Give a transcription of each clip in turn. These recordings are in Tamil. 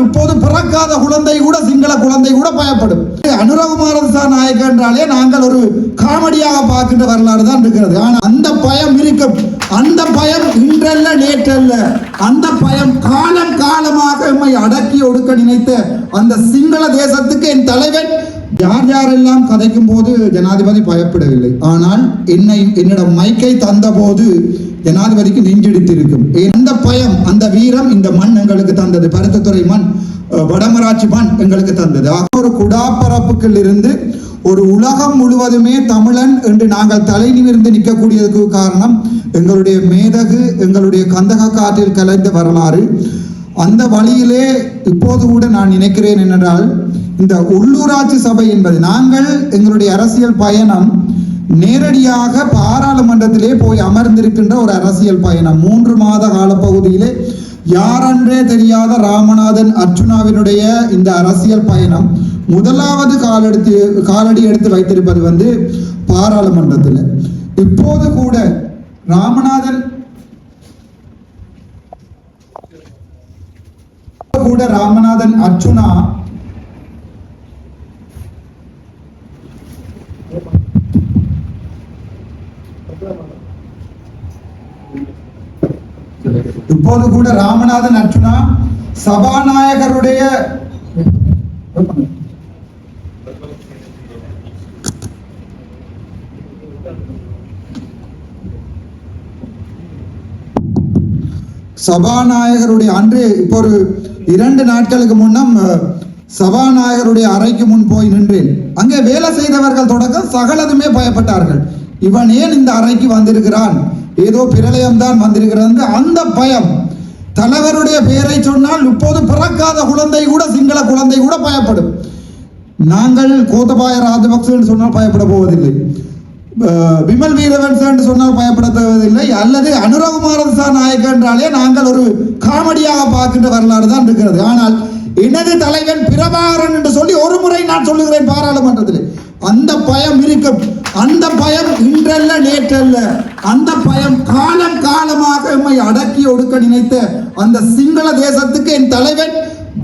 இப்போது பிறக்காத குழந்தை கூட சிங்கள குழந்தை கூட பயப்படும். அனுரகுமார திசாநாயக்க என்றாலே நாங்கள் ஒரு காமெடியாக பார்க்கின்ற வரலாறு தான் இருக்கிறது. ஆனால் அந்த பயம் இருக்கும். அந்த பயம் இன்றல்ல நேற்றல்ல. அந்த பயம் காலம் காலமாக நம்மை அடக்கி ஒடுக்க நினைத்த அந்த சிங்கள தேசத்துக்கு என் தலைவன் யார் யாரெல்லாம் கதைக்கும் போது ஜனாதிபதி பயப்படவில்லை. ஆனால் என்னிடம் மைக்கை தந்த போது ஜனாதிபதிக்கு நெஞ்செடுத்திருக்கும். அந்த பயம், அந்த வீரம் இந்த மண் எங்களுக்கு தந்தது. பருத்தித்துறை மண், வடமராட்சி மண் எங்களுக்கு தந்தது. ஒரு குடாப்பரப்புக்குள் இருந்து ஒரு உலகம் முழுவதுமே தமிழன் என்று நாங்கள் தலை நிமிர்ந்து நிற்கக்கூடியதுக்கு காரணம் எங்களுடைய மேதகு, எங்களுடைய கந்தக காற்றில் கலைந்த வரலாறு. அந்த வழியிலே இப்போது கூட நான் நினைக்கிறேன் என்னென்றால், இந்த உள்ளூராட்சி சபை என்பது நாங்கள் எங்களுடைய அரசியல் பயணம் நேரடியாக பாராளுமன்றத்திலே போய் அமர்ந்திருக்கின்ற ஒரு அரசியல் பயணம். 3 மாத காலப்பகுதியிலே யாரென்றே தெரியாத ராமநாதன் அர்ச்சுனாவினுடைய இந்த அரசியல் பயணம் முதலாவது காலடி எடுத்து வைத்திருப்பது பாராளுமன்றத்தில். இப்போது கூட ராமநாதன் அர்ச்சுனா சபாநாயகருடைய அன்று இப்போ ஒரு 2 நாட்களுக்கு முன்னம் சபாநாயகருடைய அறைக்கு முன் போய் நின்றேன். அங்கே வேலை செய்தவர்கள் தொடக்க சகலதுமே பயப்பட்டார்கள். இவன் ஏன் இந்த அறைக்கு வந்திருக்கிறான், ஏதோ பிரளயம்தான் வந்திருக்கிறது. அந்த பயம், தலைவருடைய பெயரை சொன்னால் இப்போது பிறக்காத குழந்தை கூட சிங்கள குழந்தை கூட பயப்படும். நாங்கள் கோத்தபாய ராஜபக்ச என்று சொன்னால் பயப்பட போவதில்லை, விமல் வீரவன்ச என்று சொன்னால் பயப்பட தேவதில்லை, அல்லது அனுரகுமார திசாநாயக்க என்றாலே நாங்கள் ஒரு காமெடியாக பார்க்கின்ற வரலாறு தான் இருக்கிறது. ஆனால் எனது தலைவன் பிரபாகரன் என்று சொல்லி ஒரு முறை நான் சொல்லுகிறேன் பாராளுமன்றத்தில். அந்த பயம் இருக்கும். அந்த பயம் இன்றல்ல நேற்றல்ல. அந்த பயம் காலம் காலமாக நம்மை அடக்கி ஒடுக்க நினைத்த அந்த சிங்கள தேசத்துக்கு என் தலைவன்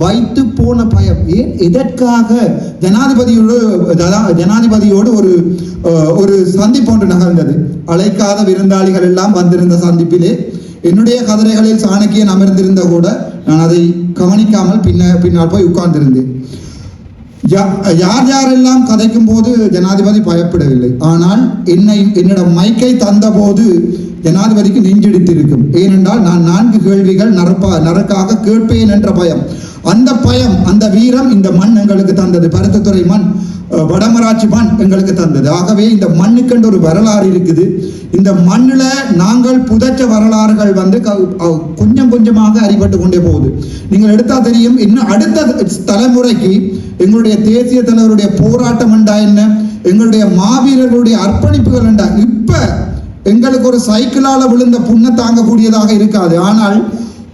வைத்து போன பயம். ஏன், எதற்காக ஜனாதிபதியோடு ஒரு சந்திப்பு ஒன்று நகர்ந்தது. அழைக்காத விருந்தாளிகள் எல்லாம் வந்திருந்த சந்திப்பிலே என்னுடைய கதிரைகளில் சாணக்கியன் அமர்ந்திருந்த கூட நான் அதை கவனிக்காமல் பின்னால் போய் உட்கார்ந்திருந்தேன். யாரெல்லாம் கதைக்கும் போது ஜனாதிபதி பயப்படவில்லை. ஆனால் என்னிடம் மைக்கை தந்த போது ஜனாதிபதிக்கு நெஞ்செடுத்திருக்கும். ஏனென்றால் நான் 4 கேள்விகள் நறுக்காக கேட்பேன் என்ற பயம். அந்த பயம், அந்த வீரம் இந்த மண் எங்களுக்கு தந்தது. பருத்தித்துறை மண், வடமராட்சி மண் எங்களுக்கு தந்தது. ஆகவே இந்த மண்ணுக்கென்று ஒரு வரலாறு இருக்குது. இந்த மண்ணில் நாங்கள் புதைச்ச வரலாறுகள் கொஞ்சம் கொஞ்சமாக அறிபட்டு கொண்டே போகுது. நீங்கள் எடுத்தா தெரியும், இன்னும் அடுத்த தலைமுறைக்கு எங்களுடைய தேசிய தலைவருடைய போராட்டம் என்றா என்ன, எங்களுடைய மாவீரர்களுடைய அர்ப்பணிப்புகள் என்றா. இப்ப எங்களுக்கு ஒரு சைக்கிளால விழுந்த புண்ணை தாங்கக்கூடியதாக இருக்காது. ஆனால்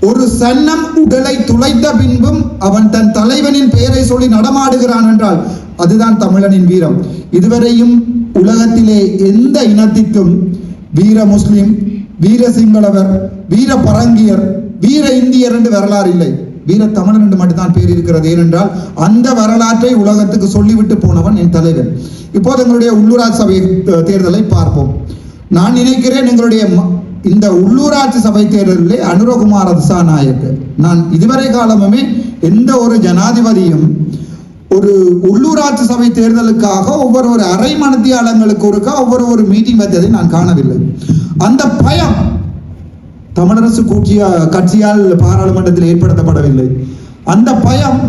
ஒரு சன்னம் உடலை துளைத்த பின்பும் அவன் தன் தலைவனின் பெயரை சொல்லி நடமாடுகிறான் என்றால் அதுதான் தமிழனின் வீரம். இதுவரையும் உலகத்திலே எந்த இனத்திற்கும் வீர முஸ்லிம், வீர சிங்களவர், வீர பரங்கியர், வீர இந்தியர் என்று வரலாறு இல்லை. வீர தமிழன் என்று மட்டும்தான் பேர் இருக்கிறது. ஏனென்றால் அந்த வரலாற்றை உலகத்துக்கு சொல்லிவிட்டு போனவன் என் தலைவன். இப்போது எங்களுடைய உள்ளூராட்சி சபை தேர்தலை பார்ப்போம். நான் நினைக்கிறேன் எங்களுடைய இந்த உள்ளூராட்சி சபை தேர்தலிலே அனுரகுமார திசாநாயக்க, நான் இதுவரை காலமுமே எந்த ஒரு ஜனாதிபதியும் ஒரு உள்ளூராட்சி சபை தேர்தலுக்காக ஒவ்வொரு அரை மணித்தியாலங்களுக்கு ஒவ்வொரு மீட்டிங் வைத்ததை நான் காணவில்லை. அந்த பயம் தமிழரசு கட்சியால் பாராளுமன்றத்தில் ஏற்படுத்தப்படவில்லை. அந்த பயம்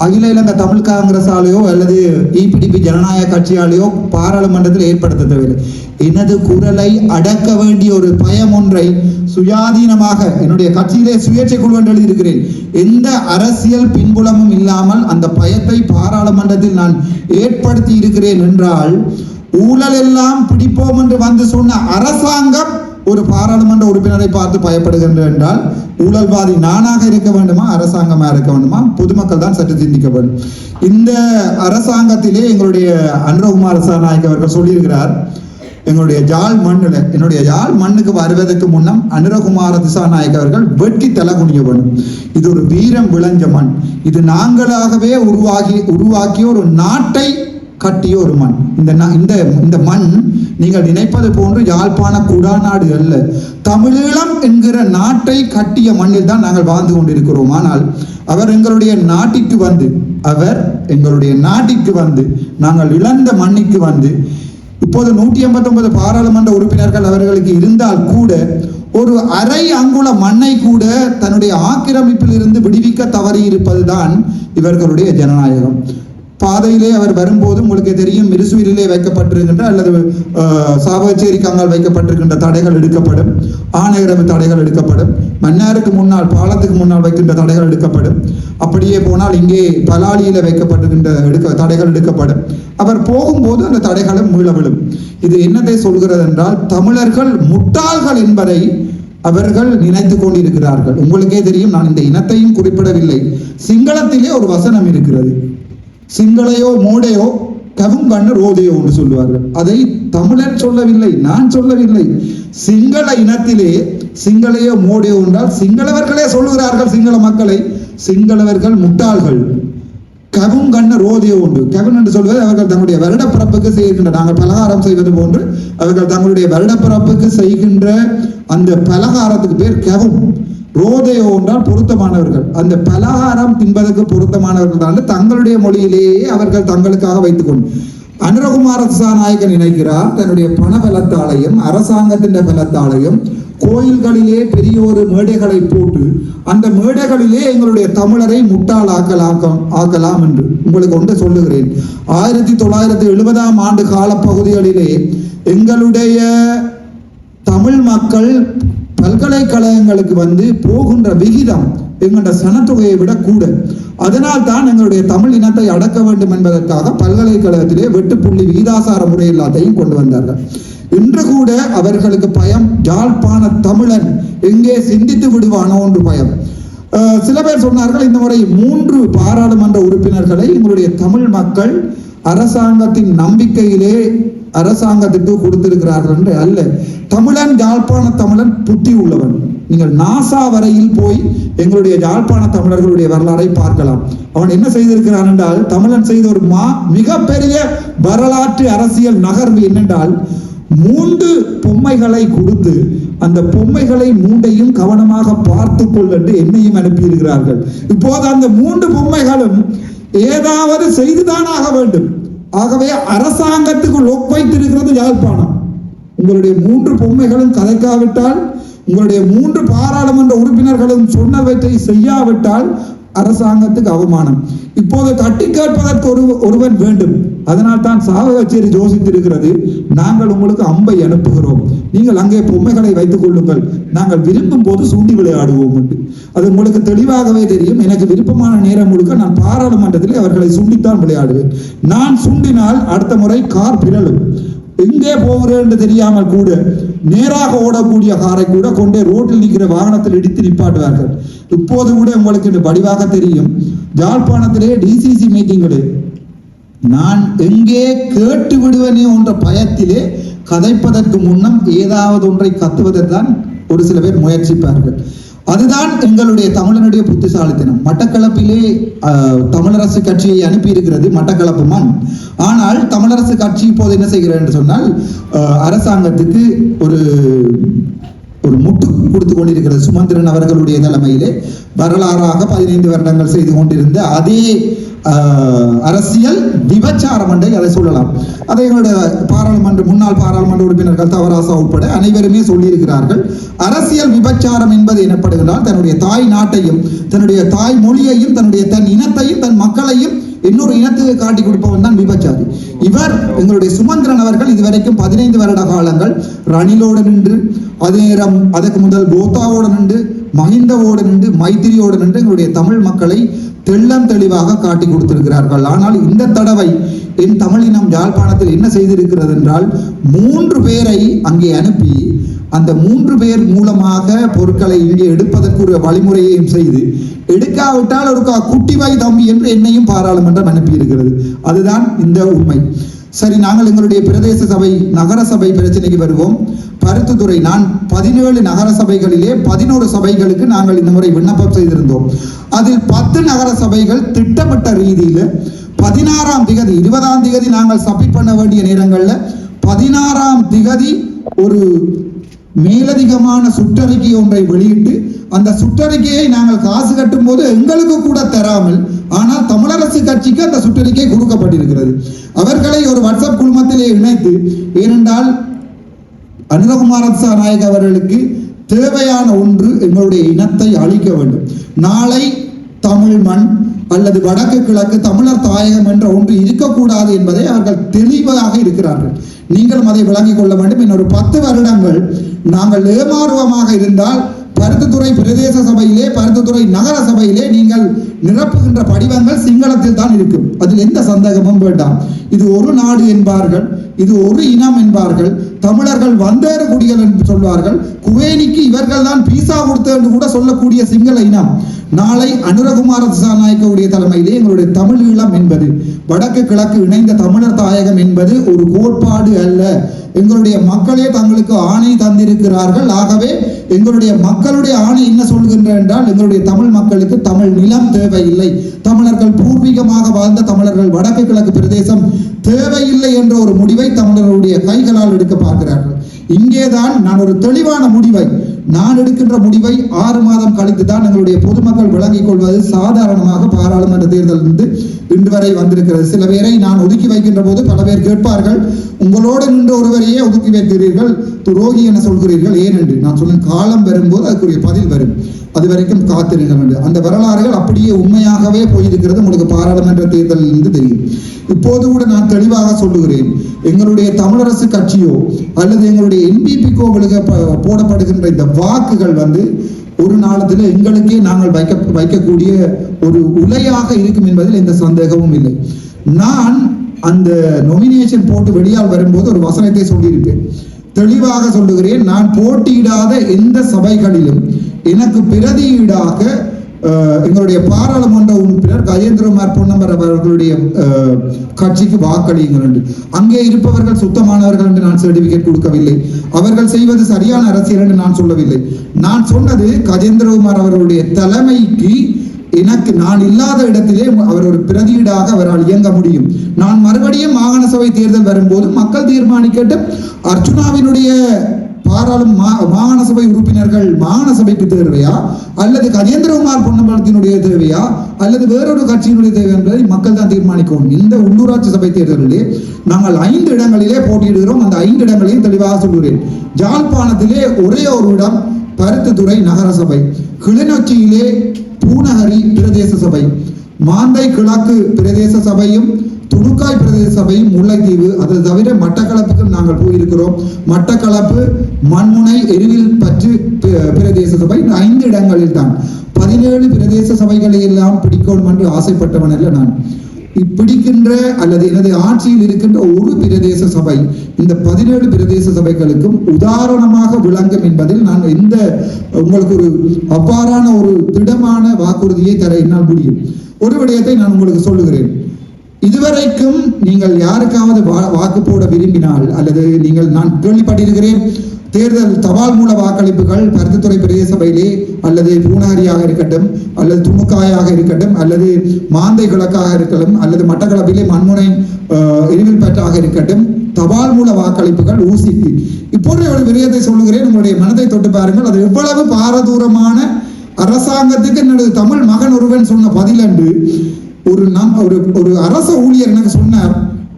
அகில இலங்கை தமிழ் காங்கிரஸாலேயோ அல்லது இபிடிபி ஜனநாயக கட்சியாலேயோ பாராளுமன்றத்தில் ஏற்படுத்த தேவையில்லை. எனது குரலை அடக்க வேண்டிய ஒரு பயம் ஒன்றை சுயாதீனமாக என்னுடைய கட்சியிலே சுயேட்சை குழு என்று எழுதியிருக்கிறேன். எந்த அரசியல் பின்புலமும் இல்லாமல் அந்த பயத்தை பாராளுமன்றத்தில் நான் ஏற்படுத்தி இருக்கிறேன் என்றால், ஊழல் எல்லாம் பிடிப்போம் என்று வந்து சொன்ன அரசாங்கம் ஒரு பாராளுமன்ற உறுப்பினரை பார்த்து பயப்படுகின்ற என்றால் ஊழல்வாதி நானாக இருக்க வேண்டுமா, அரசாங்கமாக இருக்க வேண்டுமா? பொதுமக்கள் தான் சற்று சிந்திக்க வேண்டும். இந்த அரசாங்கத்திலே எங்களுடைய அனுரகுமார திசாநாயக்க அவர்கள் சொல்லியிருக்கிறார், எங்களுடைய யாழ் மண்ணில் என்னுடைய யாழ் மண்ணுக்கு வருவதற்கு முன்னம் அனுரகுமார திசாநாயக்க அவர்கள் வெட்டி தலை குனிய வேணும். இது ஒரு வீரம் விளைஞ்ச மண். இது நாங்களாகவே உருவாக்கிய ஒரு நாட்டை கட்டிய ஒரு மண். இந்த மண் நீங்கள் நினைப்பது போன்று யாழ்ப்பாண குடாநாடு அல்ல, தமிழீழம் என்கிற நாட்டை கட்டிய மண்ணில் தான் நாங்கள் வாழ்ந்து கொண்டிருக்கிறோம். ஆனால் அவர் எங்களுடைய நாட்டிற்கு வந்து நாங்கள் இழந்த மண்ணிற்கு வந்து இப்போது 189 பாராளுமன்ற உறுப்பினர்கள் அவர்களுக்கு இருந்தால் கூட ஒரு அரை அங்குல மண்ணை கூட தன்னுடைய ஆக்கிரமிப்பில் இருந்து விடுவிக்க தவறி இருப்பதுதான் இவர்களுடைய ஜனநாயகம். பாதையிலே அவர் வரும்போது உங்களுக்கு தெரியும், மிருசுவிலே வைக்கப்பட்டிருக்கின்ற அல்லது சாவகச்சேரி காங்கால் வைக்கப்பட்டிருக்கின்ற தடைகள் எடுக்கப்படும், ஆணையரவு தடைகள் எடுக்கப்படும், மன்னாருக்கு முன்னால் பாலத்துக்கு முன்னால் வைக்கின்ற தடைகள் எடுக்கப்படும். அப்படியே போனால் இங்கே பலாலியில வைக்கப்பட்டிருக்கின்ற தடைகள் எடுக்கப்படும். அவர் போகும்போது அந்த தடைகளும் மீள விழும். இது என்னத்தை சொல்கிறது என்றால், தமிழர்கள் முட்டாள்கள் என்பதை அவர்கள் நினைத்து கொண்டிருக்கிறார்கள். உங்களுக்கே தெரியும், நான் இந்த இனத்தையும் குறிப்பிடவில்லை. சிங்களத்திலே ஒரு வசனம் இருக்கிறது, சிங்களையோ மோடையோ கவும் கண்ணு ரோதையோ என்று சொல்லுவார்கள். அதை தமிழன் சொல்லவில்லை, நான் சொல்லவில்லை. சிங்கள இனத்திலே சிங்களையோ மோடையோ என்றால் சிங்களவர்களே சொல்லுகிறார்கள் சிங்கள மக்களை, சிங்களவர்கள் முட்டாள்கள். கவும் கண்ண ரோதையோ உண்டு. கவன் என்று சொல்வது அவர்கள் தங்களுடைய வருடப்பிறப்புக்கு செய்கின்ற, நாங்கள் பலகாரம் செய்வது போன்று அவர்கள் தங்களுடைய வருடப்பிறப்புக்கு செய்கின்ற அந்த பலகாரத்துக்கு பேர் கவும். ரோதையோ என்றால் பொருத்தமானவர்கள். அந்த பலகாரம் தின்பதற்கு பொருத்தமானவர்கள் தான் தங்களுடைய மொழியிலேயே அவர்கள் தங்களுக்காக வைத்துக் கொண்டு அனுரகுமார திசாநாயக்க நினைக்கிறார், தன்னுடைய பண பலத்தாலையும் அரசாங்கத்தின் பலத்தாலையும் கோயில்களிலே பெரிய ஒரு மேடைகளை போட்டு அந்த மேடைகளிலே எங்களுடைய தமிழரை முட்டாள் ஆக்கலாம் என்று உங்களுக்கு ஒன்று சொல்லுகிறேன். 1970ஆம் ஆண்டு காலப்பகுதிகளிலே எங்களுடைய தமிழ் மக்கள் பல்கலைக்கழகங்களுக்கு வந்து போகின்ற விகிதம் எங்களுடைய சனத்தொகையை விட கூட. அதனால் தான் எங்களுடைய தமிழ் இனத்தை அடக்க வேண்டும் என்பதற்காக பல்கலைக்கழகத்திலே வெட்டுப்புள்ளி விகிதாசார முறை எல்லாத்தையும் கொண்டு வந்தார்கள். இன்று கூட அவர்களுக்கு பயம், யாழ்ப்பாண தமிழன் எங்கே சிந்தித்து விடுவானோ என்று பயம். சில பேர் சொன்னார்கள், இந்த முறை 3 பாராளுமன்ற உறுப்பினர்களை எங்களுடைய தமிழ் மக்கள் அரசாங்கத்தின் நம்பிக்கையிலே அரசாங்கத்திற்கு கொடுத்திருக்கிறார்கள் என்று அல்ல. தமிழன், யாழ்ப்பாண தமிழன் புத்தி உள்ளவன். நீங்கள் நாசா வரையில் போய் எங்களுடைய யாழ்ப்பாண தமிழர்களுடைய வரலாறை பார்க்கலாம். அவன் என்ன செய்திருக்கிறான் என்றால், தமிழன் செய்த ஒரு மிகப்பெரிய வரலாற்று அரசியல் நகர்வு என்னென்றால், 3 பொம்மைகளை கொடுத்து அந்த பொம்மைகளை 3ஐயும் கவனமாக பார்த்து கொள் என்று என்னையும் அனுப்பியிருக்கிறார்கள். இப்போது அந்த 3 பொம்மைகளும் ஏதாவது செய்துதான் ஆக வேண்டும். ஆகவே அரசாங்கத்துக்கு லொக் வைத்திருக்கிறது யாழ்ப்பாணம். உங்களுடைய 3 பொம்மைகளும் கதைக்காவிட்டால், உங்களுடைய 3 பாராளுமன்ற உறுப்பினர்களும் சொன்னவற்றை செய்யாவிட்டால் அரசாங்கத்துக்கு அவமானம். இப்போது தட்டி கேட்பதற்கு ஒருவன் வேண்டும். அதனால் தான் சாவகச்சேரி யோசித்திருக்கிறது, நாங்கள் உங்களுக்கு அம்பை அனுப்புகிறோம், நீங்கள் அங்கே பொம்மைகளை வைத்துக் கொள்ளுங்கள், நாங்கள் விரும்பும் போது சூண்டி விளையாடுவோம் என்று. அது உங்களுக்கு தெளிவாகவே தெரியும். எனக்கு விருப்பமான நேரம் முழுக்க நான் பாராளுமன்றத்தில் அவர்களை சூண்டித்தான் விளையாடுவேன். நான் சூண்டினால் அடுத்த முறை கார் பிறலும். எங்கே போகிறேன் என்று தெரியாமல் கூட நேராக ஓடக்கூடிய காரை கூட கொண்டே ரோட்டில் நிற்கிற வாகனத்தில் இடித்து நிப்பாட்டுவார்கள். இப்போது கூட உங்களுக்கு வடிவாக தெரியும், யாழ்ப்பாணத்திலே டிசிசி மீட்டிங்களே நான் எங்கே கேட்டு விடுவேனே என்ற பயத்திலே கதைப்பதற்கு முன்னம் ஏதாவது ஒன்றை கத்துவதற்கான் ஒரு சில பேர் முயற்சிப்பார்கள். அதுதான் எங்களுடைய தமிழனுடைய புத்திசாலித்தனம். மட்டக்களப்பிலே தமிழரசு கட்சியை அனுப்பி இருக்கிறது மட்டக்களப்பு மண். ஆனால் தமிழரசு கட்சி இப்போது என்ன செய்கிறது என்று சொன்னால், அரசாங்கத்துக்கு ஒரு முட்டு கொடுத்து கொண்டிருக்கிறது. சுமந்திரன் அவர்களுடைய தலைமையிலே வரலாறாக 15 வருடங்கள் செய்து கொண்டிருந்த அதே அரசியல் விபச்சாரம் என்றே அதை சொல்லலாம். அதை எங்களுடைய முன்னாள் பாராளுமன்ற உறுப்பினர்கள் தவராசா உட்பட அனைவருமே சொல்லியிருக்கிறார்கள். அரசியல் விபச்சாரம் என்பது எனப்படுகிறால், தன்னுடைய தாய் நாட்டையும் தன்னுடைய தாய் மொழியையும் தன் இனத்தையும் தன் மக்களையும் இன்னொரு இனத்துக்கு காட்டி கொடுப்பவன் தான் விபச்சாரி. இவர் எங்களுடைய சுமந்திரன் அவர்கள் இதுவரைக்கும் 15 வருட காலங்கள் ரணிலோடு நின்று, அதே நேரம் அதற்கு முதல் கோத்தாவோடு நின்று, மஹிந்தவோடு நின்று, மைத்திரியோடு நின்று எங்களுடைய தமிழ் மக்களை தெள்ளம் தெளிவாக காட்டி கொடுத்திருக்கிறார்கள். ஆனால் இந்த தடவை என் தமிழினம் யாழ்ப்பாணத்தில் என்ன செய்திருக்கிறது என்றால், 3 பேரை அங்கே அனுப்பி அந்த 3 பேர் மூலமாக பொருட்களை இங்கே எடுப்பதற்கு ஒரு வழிமுறையையும் செய்து, எடுக்காவிட்டால் ஒரு குட்டி வாய் தம்பி என்று என்னையும் பாராளுமன்றம் அனுப்பி இருக்கிறது. அதுதான் இந்த உண்மை. சரி, நாங்கள் எங்களுடைய பிரதேச சபை நகர சபை பிரச்சனைக்கு வருவோம். பருத்தித்துறை நான் 17 நகர சபைகளிலே 11 சபைகளுக்கு நாங்கள் இந்த முறை விண்ணப்பம் செய்திருந்தோம். அதில் 10 நகர சபைகள் திட்டமிட்ட ரீதியில் 16ஆம் திகதி 20ஆம் திகதி நாங்கள் சப்மிட் பண்ண வேண்டிய நேரங்களில் 16ஆம் திகதி ஒரு மேலதிகமான சுற்றறிக்கை ஒன்றை வெளியிட்டு அந்த சுற்றறிக்கையை நாங்கள் காசு கட்டும் போது எங்களுக்கு கூட தராமல், ஆனால் தமிழரசு கட்சிக்கு அந்த சுற்றறிக்கை கொடுக்கப்பட்டிருக்கிறது. அவர்களை ஒரு வாட்ஸ்அப் குழுமத்திலே இணைத்து, ஏனென்றால் அனுரகுமார திசாநாயக்க அவர்களுக்கு தேவையான ஒன்று எங்களுடைய இனத்தை அழிக்க வேண்டும். நாளை தமிழ் மண் அல்லது வடக்கு கிழக்கு தமிழர் தாயகம் என்ற ஒன்று இருக்கக்கூடாது என்பதை அவர்கள் தெளிவாக இருக்கிறார்கள். நீங்களும் அதை விளங்கிக் கொள்ள வேண்டும். இன்னொரு 10 வருடங்கள் நாங்கள் ஏமாறுவமாக இருந்தால் பருத்தித்துறை பிரதேச சபையிலே, பருத்தித்துறை நகர சபையிலே நீங்கள் நிரப்புகின்ற படிவங்கள் சிங்களத்தில் தான் இருக்கும். அதில் எந்த சந்தேகமும் வேண்டாம். இது ஒரு நாடு என்பார்கள், இது ஒரு இனம் என்பார்கள், தமிழர்கள் வந்தேறு குடிகள் என்று சொல்வார்கள், குவேனிக்கு இவர்கள் தான் பீசா கொடுத்த என்று கூட சொல்லக்கூடிய சிங்கள இனம். நாளை அனுரகுமார திசாநாயக்கவுடைய தலைமையிலே எங்களுடைய தமிழ் ஈழம் என்பது, வடக்கு கிழக்கு இணைந்த தமிழர் தாயகம் என்பது ஒரு கோட்பாடு அல்ல. எங்களுடைய மக்களே தங்களுக்கு ஆணை தந்திருக்கிறார்கள். ஆகவே எங்களுடைய மக்களுடைய ஆணை என்ன சொல்கின்ற என்றால், எங்களுடைய தமிழ் மக்களுக்கு தமிழ் நிலம் தேவையில்லை, தமிழர்கள் பூர்வீகமாக வாழ்ந்த தமிழர்கள் வடக்கு கிழக்கு பிரதேசம் தேவையில்லை என்ற ஒரு முடிவை தமிழர்களுடைய கைகளால் எடுக்க பார்க்கிறார்கள். இங்கேதான் நான் ஒரு தெளிவான முடிவை, நான் எடுக்கின்ற முடிவை 6 மாதம் கழித்து தான் எங்களுடைய பொதுமக்கள் விளங்கிக் கொள்வது சாதாரணமாக பாராளுமன்ற தேர்தலிலிருந்து இன்று வரை வந்திருக்கிறது. சில பேரை நான் ஒதுக்கி வைக்கின்ற போது பல பேர் கேட்பார்கள், உங்களோடு நின்ற ஒருவரையே ஒதுக்கி வைக்கிறீர்கள், துரோகி என சொல்கிறீர்கள் ஏன் என்று. நான் சொன்னேன், காலம் வரும்போது அதுக்குரிய பதில் வரும், அது வரைக்கும் காத்திருங்கள் என்று. அந்த வரலாறுகள் அப்படியே உண்மையாகவே போயிருக்கிறது, உங்களுக்கு பாராளுமன்ற தேர்தலில் இருந்து தெரியும். இப்போது கூட நான் தெளிவாக சொல்லுகிறேன், எங்களுடைய தமிழரசு கட்சியோ அல்லது எங்களுடைய NPP-க்கோ போடப்படுகின்ற இந்த வாக்குகள் ஒரு நாளத்தில் எங்களுக்கே நாங்கள் வைக்கக்கூடிய ஒரு உலையாக இருக்கும் என்பதில் எந்த சந்தேகமும் இல்லை. நான் அந்த நொமினேஷன் போட்டு வெளியால் வரும்போது ஒரு வசனத்தை சொல்லியிருப்பேன், தெளிவாக சொல்லுகிறேன். நான் போட்டியிடாத எந்த சபைகளிலும் எனக்கு பிரதியீடாக எங்களுடைய பாராளுமன்ற உறுப்பினர் கஜேந்திரகுமார் பொன்னம்பர் அவர்களுடைய கட்சிக்கு வாக்களியுங்கள் என்று. அங்கே இருப்பவர்கள் சுத்தமானவர்கள் என்று நான் சர்டிபிகேட் கொடுக்கவில்லை, அவர்கள் செய்வது சரியான அரசியல் என்று நான் சொல்லவில்லை. நான் சொன்னது கஜேந்திரகுமார் அவர்களுடைய தலைமைக்கு எனக்கு நான் இல்லாத இடத்திலே அவர் ஒரு பிரதியீடாக அவரால் இயங்க முடியும். நான் மறுபடியும் மாகாண சபை தேர்தல் வரும்போது மக்கள் தீர்மானிக்கட்டும், அர்ச்சுனாவினுடைய மாகாண சபை உறுப்பினர்கள் மாகாண சபைக்கு தேவையா அல்லது கஜேந்திரகுமார் பொன்னம்பலத்தினுடைய தேவையா அல்லது வேறொரு கட்சியினுடைய தேவை என்பதை மக்கள் தான் தீர்மானிக்கும். இந்த உள்ளூராட்சி சபை தேர்தலிலே நாங்கள் 5 இடங்களிலே போட்டியிடுகிறோம். அந்த 5 இடங்களையும் தெளிவாக சொல்கிறேன். ஜாழ்ப்பாணத்திலே ஒரே ஒரு இடம் பருத்தித்துறை நகர சபை, கிளிநொச்சியிலே பூநகரி பிரதேச சபை, மாந்தை கிழக்கு பிரதேச சபையும் துணுக்காய் பிரதேச சபையும் முல்லைத்தீவு. அது தவிர மட்டக்களப்புக்கும் நாங்கள் போயிருக்கிறோம். மட்டக்களப்பு, மண்முனை, எருவில் பற்று பிரதேச சபை 5 இடங்களில் தான். 17 பிரதேச சபைகளை எல்லாம் பிடிக்கணும் என்று ஆசைப்பட்டவன் அல்ல நான். பிடிக்கின்ற அல்லது எனது ஆட்சியில் இருக்கின்ற ஒரு பிரதேச சபை இந்த 17 பிரதேச சபைகளுக்கும் உதாரணமாக விளங்கும் என்பதில் நான் எந்த உங்களுக்கு ஒரு அவ்வாறான ஒரு திடமான வாக்குறுதியை தர என்னால் முடியும். ஒரு விடயத்தை நான் உங்களுக்கு சொல்லுகிறேன். இதுவரைக்கும் நீங்கள் யாருக்காவது வாக்கு போட விரும்பினால் அல்லது நான் கேள்விப்பட்டிருக்கிறேன், தேர்தல் தபால் மூல வாக்களிப்புகள் பருத்தித்துறை பிரதேச சபையிலே அல்லது பூநகரியாக இருக்கட்டும் அல்லது துணுக்காயாக இருக்கட்டும் அல்லது மாந்தை கிழக்காக இருக்கட்டும் அல்லது மட்டக்களப்பிலே மண்முனை எரிவில் பற்றாக இருக்கட்டும், தபால் மூல வாக்களிப்புகள் ஊசிக்கு. இப்போது ஒரு விடயத்தை சொல்லுகிறேன், உங்களுடைய மனதை தொட்டு பாருங்கள். அது எவ்வளவு பாரதூரமான அரசாங்கத்துக்கு என்னுடைய தமிழ் மகன் ஒருவன் சொன்ன பதில் என்று ஒரு அரச ஊழியர் எனக்கு சொன்னார்,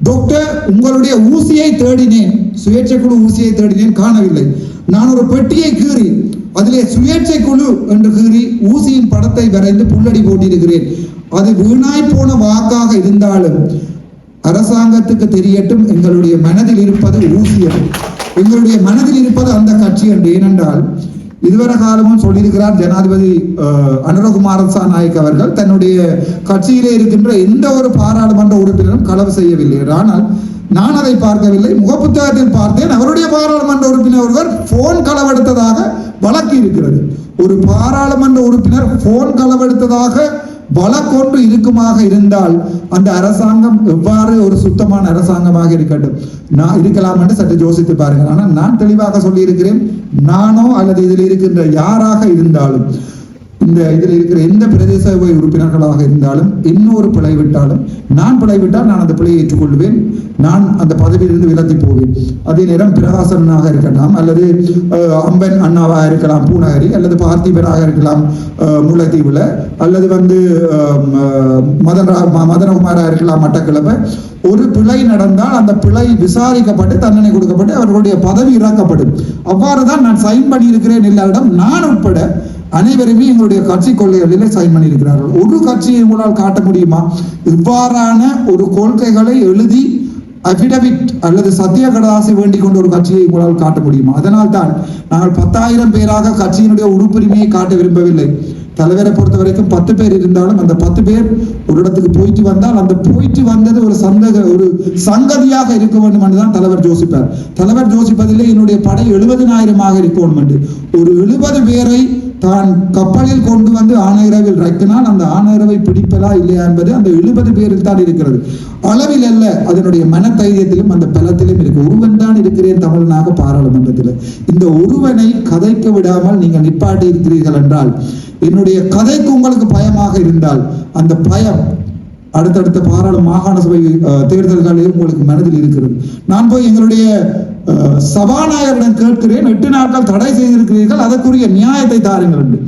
டாக்டர் உங்களுடைய ஊசியை தேடினேன், சுயேட்சை குழு ஊசியை தேடினேன், காணவில்லை. நான் ஒரு பெட்டியை கீறி அதிலே சுயேட்சை குழு என்று கீறி ஊசியின் படத்தை வரைந்து புல்லடி போட்டிருக்கிறேன். அது வீணாய் போன வாக்காக இருந்தாலும் அரசாங்கத்துக்கு தெரியட்டும், எங்களுடைய மனதில் இருப்பது ஊசியம், எங்களுடைய மனதில் இருப்பது அந்த கட்சி என்று. ஏனென்றால் இதுவரை காலமும் சொல்லியிருக்கிறார் ஜனாதிபதி அனுரகுமார திசாநாயக்க அவர்கள், தன்னுடைய கட்சியிலே இருக்கின்ற எந்த ஒரு பாராளுமன்ற உறுப்பினரும் களவு செய்யவில்லை. ஆனால் நான் அதை பார்க்கவில்லை, முகப்புத்தகத்தில் பார்த்தேன். அவருடைய பாராளுமன்ற உறுப்பினர் ஒருவர் போன் களவெடுத்ததாக வழக்கு இருக்கிறது. ஒரு பாராளுமன்ற உறுப்பினர் போன் களவெடுத்ததாக வழக்கொன்று இருக்குமாக இருந்தால் அந்த அரசாங்கம் எவ்வாறு ஒரு சுத்தமான அரசாங்கமாக இருக்கட்டும் நான் இருக்கலாம் என்று சற்று யோசித்து பாருங்கள். ஆனால் நான் தெளிவாக சொல்லியிருக்கிறேன், நானோ அல்லது இதில் இருக்கின்ற யாராக இருந்தாலும், இந்த இதில் இருக்கிற எந்த பிரதேச சபை உறுப்பினர்களாக இருந்தாலும் இன்னொரு பிழை விட்டாலும், நான் பிழை விட்டால் நான் அந்த பிழையை ஏற்றுக்கொள்வேன், நான் அந்த பதவியிலிருந்து விலத்தி போவேன். அதே நேரம் பிரகாசனாக இருக்கலாம், அல்லது அம்பன் அண்ணாவாக இருக்கலாம் பூநகரி, அல்லது பார்த்திபராக இருக்கலாம் முல்லைத்தீவுல, அல்லது மதனகுமாராக இருக்கலாம் மட்டக்களப்பு. ஒரு பிழை நடந்தால் அந்த பிழை விசாரிக்கப்பட்டு தண்டனை கொடுக்கப்பட்டு அவர்களுடைய பதவி இறக்கப்படும். அவ்வாறுதான் நான் சைன் பண்ணியிருக்கிறேன் எல்லாரிடம், நான் உட்பட அனைவருமே எங்களுடைய கட்சி கொள்கைகளிலே சைன் பண்ணியிருக்கிறார்கள். ஒரு கட்சியை உங்களால் காட்ட முடியுமா இவ்வாறான ஒரு கொள்கைகளை எழுதி அபிடவிட் அல்லது சத்திய கடதாசி வேண்டிக் கொண்ட ஒரு கட்சியை உங்களால் காட்ட முடியுமா? அதனால் தான் நாங்கள் 10,000 பேராக கட்சியினுடைய உறுப்புரிமையை காட்ட விரும்பவில்லை. தலைவரை பொறுத்த வரைக்கும் 10 பேர் இருந்தாலும் அந்த 10 பேர் ஒரு இடத்துக்கு போயிட்டு வந்தால் அந்த போயிட்டு வந்தது ஒரு சங்கதியாக இருக்க வேண்டும் என்றுதான் தலைவர் யோசிப்பார். தலைவர் யோசிப்பதிலே என்னுடைய படை 70,000 இருக்க வேண்டும் என்று. ஒரு 70 பேரை தான் கப்பலில் கொண்டு வந்து ஆணையரவில் வைக்கினால் அந்த ஆணையரவை பிடிப்பதா இல்லையா என்பது அந்த 70 பேரில் தான் இருக்கிறது. அளவில் அல்ல, அதனுடைய மனதைரியத்திலும் அந்த பலத்திலும் இருக்கு. ஒருவன் தான் இருக்கிறேன் தமிழ்நாக பாராளுமன்றத்தில். இந்த ஒருவனை கதைக்க விடாமல் நீங்கள் நிப்பாட்டி இருக்கிறீர்கள் என்றால், என்னுடைய கதைக்கு உங்களுக்கு பயமாக இருந்தால், அந்த பயம் அடுத்தடுத்த மாகாண சபை தேர்தல்களில் உங்களுக்கு மனதில் இருக்கிறது. நான் போய் எங்களுடைய சபாநாயகரிடம் கேட்கிறேன், 8 நாட்கள் தடை செய்திருக்கிறீர்கள், அதற்குரிய நியாயத்தை தாருங்கள் என்று.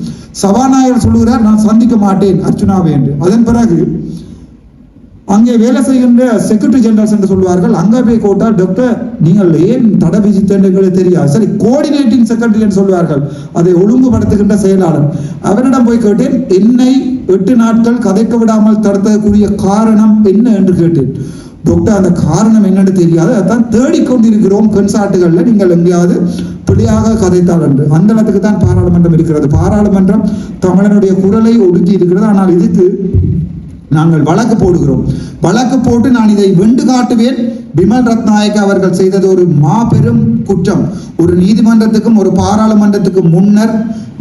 சபாநாயகர் சொல்லுகிறார், நான் சந்திக்க மாட்டேன் அர்ச்சுனாவை என்று. அதன் பிறகு அங்கே வேலை செய்கின்ற செக்ரட்டரி ஜெனரல்ஸ் என்று சொல்வார்கள், அங்கே போய் கோட்டால் டாக்டர் நீங்கள் ஏன் தடை விதித்தீர்கள் தெரியாது. சரி, கோஆர்டினேட்டிங் செக்ரட்டரி என்று சொல்வார்கள், அதை ஒழுங்குபடுத்துகின்ற செயலாளர். அவரிடம் போய் கேட்டேன், என்னை 8 நாட்கள் கதைக்க விடாமல் தடுத்ததற்குரிய காரணம் என்ன என்று கேட்டேன். டாக்டர் அந்த காரணம் என்னன்னு தெரியாது, அதான் தேடிக்கொண்டிருக்கிறோம் கன்சாட்டுகள்ல, நீங்கள் எங்கேயாவது பிழையாக கதைத்தால் என்று. அந்த இடத்துக்கு தான் பாராளுமன்றம் இருக்கிறது. பாராளுமன்றம் தமிழனுடைய குரலை ஒடுக்கி இருக்கிறது. ஆனால் இதுக்கு நாங்கள் வழக்கு போடுகிறோம். வழக்கு போட்டு நான் இதை வெண்டு காட்டுவேன். பிமல் ரத்நாயக்க அவர்கள் செய்தது ஒரு மாபெரும் குற்றம். ஒரு நீதிமன்றத்துக்கும் ஒரு பாராளுமன்றத்துக்கும் முன்னர்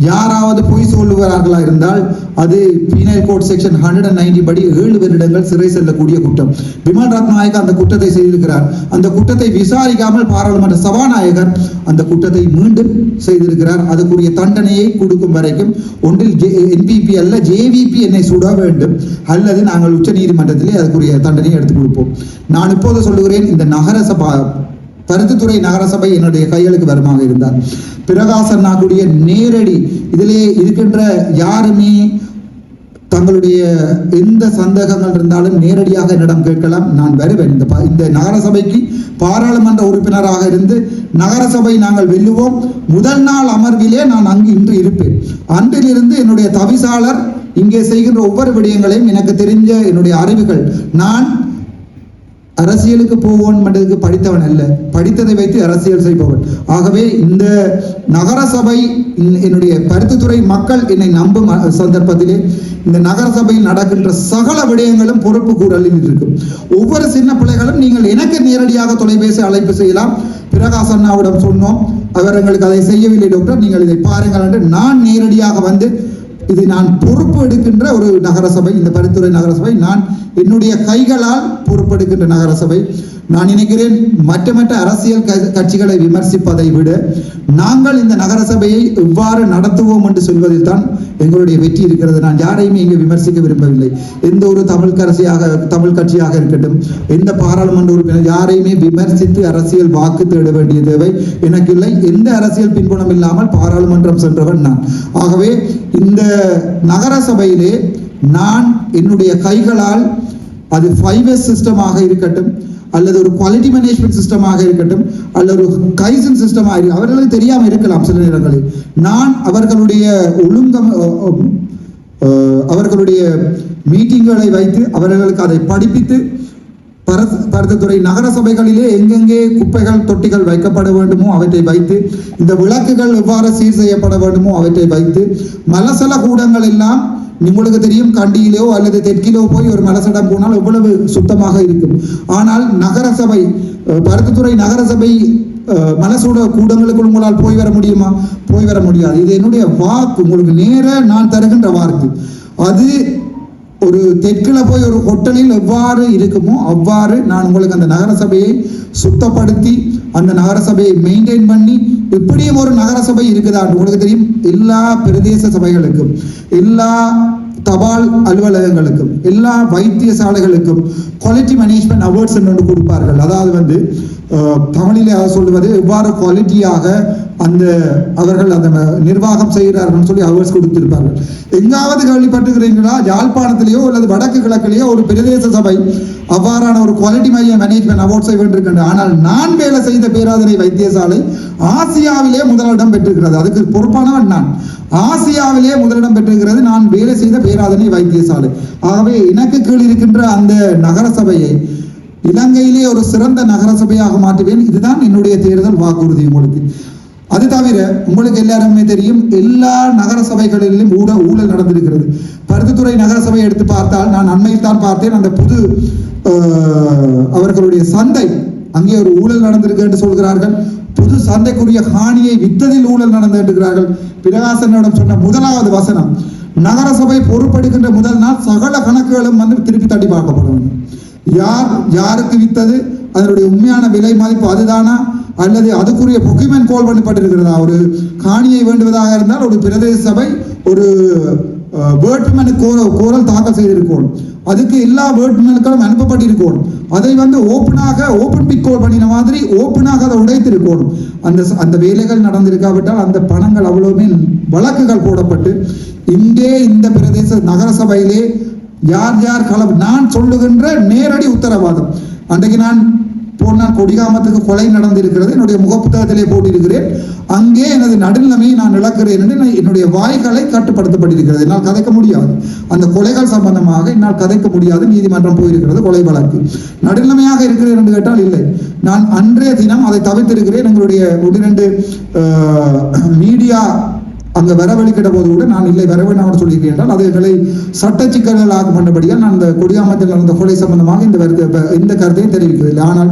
யாராவது பொய் சொல்லுவார்களா இருந்தால் அது பீனல் கோட் செக்ஷன் 190 படி 7 வருடங்கள் சிறை செல்லக்கூடிய குற்றம். பிமல் ரத்நாயக்க அந்த குற்றத்தை செய்திருக்கிறார். அந்த குற்றத்தை விசாரிக்காமல் பாராளுமன்ற சபாநாயகர் அந்த குற்றத்தை மீண்டும் செய்திருக்கிறார். அதுக்குரிய தண்டனையை கொடுக்கும் வரைக்கும் ஒன்றில் NPP அல்ல JVP என்னை சுட வேண்டும், அல்லது நாங்கள் உச்ச நீதிமன்றத்திலே அதுக்குரிய தண்டனையை எடுத்துக் கொடுப்போம். நான் இப்போது சொல்லுகிறேன், இந்த நகரசபா பருத்தித்துறை நகரசபை என்னுடைய கைகளுக்கு வருமாக இருந்தார். பிரகாசன் நாக்குடைய நேரடி இதிலே இருக்கின்ற யாருமே தங்களுடைய எந்த சந்தேகங்கள் இருந்தாலும் நேரடியாக என்னிடம் கேட்கலாம், நான் வருவேன். இந்த நகரசபைக்கு பாராளுமன்ற உறுப்பினராக இருந்து நகரசபை நாங்கள் வெல்லுவோம். முதல் நாள் அமர்விலே நான் அங்கு இன்று இருப்பேன். அன்றிலிருந்து என்னுடைய தவிசாளர் இங்கே செய்கின்ற ஒவ்வொரு விடயங்களையும் எனக்கு தெரிஞ்ச என்னுடைய அறிவுகள், நான் அரசியலுக்கு போவோன் என்றதுக்கு படித்தவன் அல்ல, படித்ததை வைத்து அரசியல் செய்பவன். ஆகவே இந்த நகரசபை என்னுடைய பருத்தித்துறை மக்கள் என்னை நம்பும் சந்தர்ப்பத்திலே இந்த நகரசபையில் நடக்கின்ற சகல விடயங்களும் பொறுப்பு கூறலில் இருக்கும். ஒவ்வொரு சின்ன பிள்ளைகளும் நீங்கள் எனக்கு நேரடியாக தொலைபேசி அழைப்பு செய்யலாம். பிரகாசண்ணாவிடம் சொன்னோம், அவர் எங்களுக்கு அதை செய்யவில்லை டாக்டர், நீங்கள் இதை பாருங்கள் என்று நான் நேரடியாக வந்து இது நான் பொறுப்பு எடுக்கின்ற ஒரு நகரசபை. இந்த பருத்தித்துறை நகரசபை நான் என்னுடைய கைகளால் பொறுப்பெடுக்கின்ற நகரசபை. நான் நினைக்கிறேன், மற்ற அரசியல் கட்சிகளை விமர்சிப்பதை விட நாங்கள் இந்த நகரசபையை எவ்வாறு நடத்துவோம் என்று சொல்வதில் தான் எங்களுடைய வெற்றி இருக்கிறது. நான் யாரையுமே இங்கே விமர்சிக்க விரும்பவில்லை. எந்த ஒரு தமிழ் கட்சியாக இருக்கட்டும், எந்த பாராளுமன்ற உறுப்பினர் யாரையுமே விமர்சித்து அரசியல் வாக்கு தேட வேண்டிய தேவை எனக்கு இல்லை. எந்த அரசியல் பின்புலம் இல்லாமல் பாராளுமன்றம் சென்றவன் நான். ஆகவே இந்த நகரசபையிலே நான் என்னுடைய கைகளால், அது 5S சிஸ்டமாக இருக்கட்டும், அல்லது ஒரு குவாலிட்டி மேனேஜ்மெண்ட் சிஸ்டமாக இருக்கட்டும், அல்லது ஒரு கைசன் சிஸ்டமாக இருக்கட்டும், அவர்களுக்கு தெரியாமல் இருக்கலாம் சில நேரங்களில். நான் அவர்களுடைய மீட்டிங்களை வைத்து அவர்களுக்கு அதை படிப்பித்து பருத்தித்துறை நகரசபைகளிலே எங்கெங்கே குப்பைகள் தொட்டிகள் வைக்கப்பட வேண்டுமோ அவற்றை வைத்து, இந்த விளக்குகள் எவ்வாறு சீர் செய்யப்பட வேண்டுமோ அவற்றை வைத்து, மலசல கூடங்கள் எல்லாம் உங்களுக்கு தெரியும், கண்டியிலோ அல்லது தெற்கிலோ போய் ஒரு மலசடம் போனால் எவ்வளவு சுத்தமாக இருக்கும். ஆனால் நகரசபை பருத்தித்துறை நகரசபை மனசோட கூடங்களுக்குள் உங்களால் போய் வர முடியுமா? போய் வர முடியாது. இது என்னுடைய வாக்கு, உங்களுக்கு நேர நான் தருகின்ற வாக்கு. அது ஒரு தெற்கில் போய் ஒரு ஹோட்டலில் எவ்வாறு இருக்குமோ அவ்வாறு நான் உங்களுக்கு அந்த நகர சபையை சுத்தப்படுத்தி அந்த நகர சபையை மெயின்டைன் பண்ணி இப்படியும் ஒரு நகர சபை இருக்குதா உங்களுக்கு தெரியும். எல்லா பிரதேச சபைகளுக்கும் எல்லா தபால் அலுவலகங்களுக்கும் எல்லா வைத்தியசாலைகளுக்கும் குவாலிட்டி மேனேஜ்மெண்ட் அவார்ட்ஸ் என்று கொடுப்பார்கள். அதாவது தமிழிலே சொல்லுவது எவ்வாறு குவாலிட்டியாக அந்த அவர்கள் அந்த நிர்வாகம் செய்கிறார்கள் சொல்லி அவார்ட்ஸ் கொடுத்திருப்பார்கள். எங்காவது கேள்விப்பட்டுக்கிறீங்களா யாழ்ப்பாணத்திலேயோ அல்லது வடக்கு கிழக்கிலேயோ ஒரு பிரதேச சபை அவ்வாறான ஒரு குவாலிட்டி மேனேஜ்மெண்ட் அவார்ட்ஸை வென்றிருக்கின்றன? ஆனால் நான் வேலை செய்த பேராதனை வைத்தியசாலை ஆசியாவிலே முதலிடம் பெற்றிருக்கிறது. அதுக்கு பொறுப்பானவன் நான். ஆசியாவிலே முதலிடம் பெற்றிருக்கிறது நான் வேலை செய்த பேராதனை வைத்தியசாலை. ஆகவே எனக்கு கீழ் இருக்கின்ற அந்த நகர சபையை இலங்கையிலே ஒரு சிறந்த நகர சபையாக மாற்றுவேன். இதுதான் என்னுடைய தேர்தல் வாக்குறுதி உங்களுக்கு. அது தவிர உங்களுக்கு எல்லாருமே தெரியும், எல்லா நகர சபைகளிலும் ஊழல் நடந்திருக்கிறது. பருத்தித்துறை நகர சபையை எடுத்து பார்த்தால் நான் அண்மையில் தான் பார்த்தேன். அந்த புது அவர்களுடைய சந்தை அங்கே ஒரு ஊழல் நடந்திருக்கு என்று சொல்கிறார்கள். புது சந்தைக்குரிய காணியை வித்ததில் ஊழல் நடந்திருக்கிறார்கள். பிரகாசனிடம் சொன்ன முதலாவது வசனம், நகர சபை பொறுப்பெடுக்கின்ற முதல் நாள் சகல கணக்குகளும் திருப்பி தட்டி பார்க்கப்படும். யாருக்கு வித்தது, அதனுடைய உண்மையான விலை மதிப்பு அதுதானா அல்லது அதுக்குரிய பொக்கிமெண்ட் கோல் பண்ணப்பட்டிருக்கிறதா? ஒரு காணியை வேண்டுவதாக இருந்தால் ஒரு பிரதேச சபை ஒரு வேட்புமனு கோரல் தாக்கல் செய்திருக்கணும். அதுக்கு எல்லா வேட்புமனுக்களும் அனுப்பப்பட்டிருக்கணும். அதை ஓப்பன் பிட் கோல் பண்ணின மாதிரி ஓப்பனாக அதை உடைத்திருக்கணும். அந்த வேலைகள் நடந்திருக்காவிட்டால் அந்த பணங்கள் அவ்வளவுமே வழக்குகள் போடப்பட்டு இங்கே இந்த பிரதேச நகர சபையிலே யார் நான் சொல்லுகின்ற நேரடி உத்தரவாதம். அன்றைக்கு நான் போனால் கொடிகாமத்துக்கு கொலை நடந்திருக்கிறது. என்னுடைய முகப்புத்தகத்திலே போட்டிருக்கிறேன். அங்கே எனது நடுநிலைமையை நான் இழக்கிறேன் என்று என்னுடைய வாய்களை கட்டுப்படுத்தப்பட்டிருக்கிறது. என்னால் கதைக்க முடியாது. அந்த கொலைகள் சம்பந்தமாக என்னால் கதைக்க முடியாது. நீதிமன்றம் போயிருக்கிறது கொலை வழக்கு. நடுநிலைமையாக இருக்கிறேன் என்று கேட்டால் இல்லை. நான் அன்றைய தினம் அதை தவிர்த்திருக்கிறேன். எங்களுடைய 1-2 மீடியா அங்கே வரவழிக்கிட்ட போது கூட நான் இல்லை வரவேண்டாம் சொல்லியிருக்கேன் என்றால் அதுகளை சட்ட சிக்கல்களாக பண்ணபடியால் நான் இந்த கொடியாமத்தில் நடந்த கொலை சம்பந்தமாக இந்த கருத்தையும் தெரிவிக்கவில்லை. ஆனால்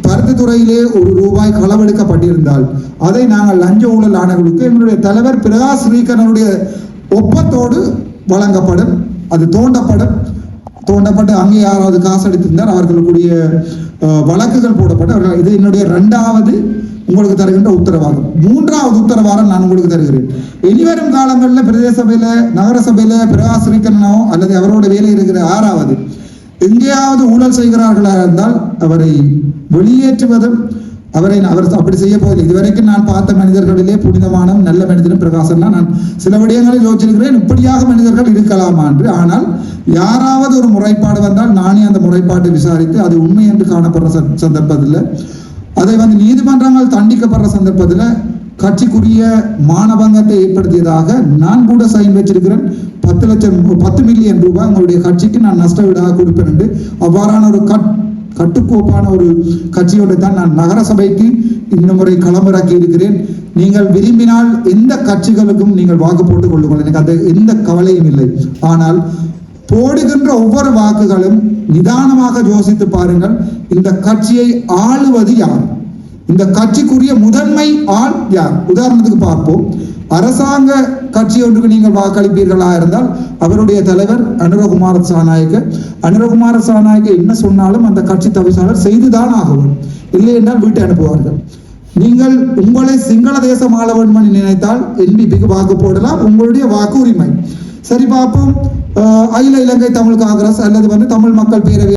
பருத்தித்துறையிலே ₹1 களவெடுக்கப்பட்டிருந்தால் அதை நாங்கள் லஞ்ச ஊழல் ஆணைகளுக்கு எங்களுடைய தலைவர் பிரகாஷ் ஸ்ரீகரனுடைய ஒப்பத்தோடு வழங்கப்படும். அது தோண்டப்பட்டு அங்கே யாராவது காசு அடித்திருந்தால் அவர்களுடைய வழக்குகள் போடப்பட்டு இது என்னுடைய 2வது உங்களுக்கு தருகின்ற உத்தரவாதம். 3வது உத்தரவாதம் நான் உங்களுக்கு தருகிறேன். இனிவரும் காலங்களில் பிரதேச சபையில நகர சபையில பிரகாஷ் ஸ்ரீகரனோ அல்லது அவரோட வேலை இருக்கிற 6வது எங்கேயாவது ஊழல் செய்கிறார்களா இருந்தால் அவரை வெளியேற்றுவதும் அவர் அப்படி செய்ய போவதில்லை. இதுவரைக்கும் நான் பார்த்த மனிதர்களிலே புனிதமான நல்ல மனிதனும் பிரகாசம் தான். நான் சில விடயங்களில் யோசிச்சிருக்கிறேன் இப்படியாக மனிதர்கள் இருக்கலாமா என்று. ஆனால் யாராவது ஒரு முறைப்பாடு வந்தால் நானே அந்த முறைப்பாட்டை விசாரித்து அது உண்மை என்று காணப்படுற சந்தர்ப்பத்தில் அதை நீதிமன்றங்கள் தண்டிக்கப்படுற சந்தர்ப்பத்தில் கட்சிக்குரிய மானபங்கத்தை ஏற்படுத்தியதாக நான் கூட சைன் வச்சிருக்கிறேன். 10 மில்லியன் ரூபாய் உங்களுடைய கட்சிக்கு நான் நஷ்ட வீடாக கொடுப்பேன் என்று. அவ்வாறான ஒரு கட்டுக்கோப்பான ஒரு கட்சியோடு தான் நான் நகர சபைக்கு இந்த முறை களமிறக்கி இருக்கிறேன். நீங்கள் விரும்பினால் எந்த கட்சிகளுக்கும் நீங்கள் வாக்கு போட்டுக் கொள்ளுங்கள். எனக்கு அந்த எந்த கவலையும் இல்லை. ஆனால் போடுகின்ற ஒவ்வொரு வாக்குகளும் நிதானமாக யோசித்து பாருங்கள். இந்த கட்சியை ஆளுவது யார்? இந்த கட்சிக்குரிய முதன்மை ஆள் யார்? உதாரணத்துக்கு பார்ப்போம். அரசாங்க கட்சி ஒன்றுக்கு நீங்கள் வாக்களிப்பீர்களா இருந்தால் அவருடைய தலைவர் அனுரகுமார சாநாயக்க என்ன சொன்னாலும் அந்த கட்சி தவிசாளர் செய்துதான் ஆகும். இல்லை என்றால் வீட்டை அனுப்புவார்கள். நீங்கள் உங்களை சிங்கள தேசம் ஆள வேண்டும் என்று நினைத்தால் NPPக்கு வாக்கு போடலாம். உங்களுடைய வாக்கு உரிமை. சரி பார்ப்போம். அகில இலங்கை தமிழ் காங்கிரஸ் அல்லது தமிழ் மக்கள் பேரவை